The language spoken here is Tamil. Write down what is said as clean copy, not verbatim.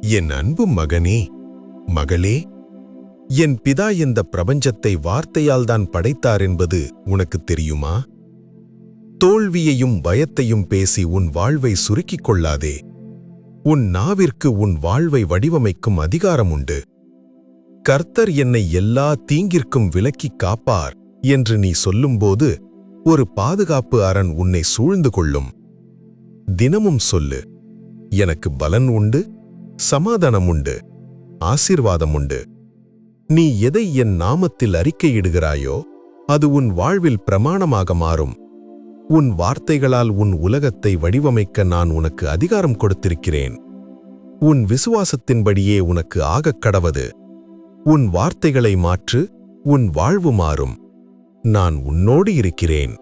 என் அன்பு மகனே, மகளே, என் பிதா இந்த பிரபஞ்சத்தை வார்த்தையால்தான் படைத்தார் என்பது உனக்கு தெரியுமா? தோல்வியையும் பயத்தையும் பேசி உன் வாழ்வை சுருக்கிக் கொள்ளாதே. உன் நாவிற்கு உன் வாழ்வை வடிவமைக்கும் அதிகாரம் உண்டு. கர்த்தர் என்னை எல்லா தீங்கிற்கும் விலக்கிக் காப்பார் என்று நீ சொல்லும்போது ஒரு பாதுகாப்பு அரண் உன்னை சூழ்ந்து கொள்ளும். தினமும் சொல்லு, எனக்கு பலன் உண்டு, சமாதானம் உண்டு, ஆசீர்வாதம் உண்டு. நீ எதை என் நாமத்தில் அறிக்கையிடுகிறாயோ அது உன் வாழ்வில் பிரமாணமாக மாறும். உன் வார்த்தைகளால் உன் உலகத்தை வடிவமைக்க நான் உனக்கு அதிகாரம் கொடுத்திருக்கிறேன். உன் விசுவாசத்தின்படியே உனக்கு ஆகக் கடவது. உன் வார்த்தைகளை மாற்று, உன் வாழ்வு மாறும். நான் உன்னோடு இருக்கிறேன்.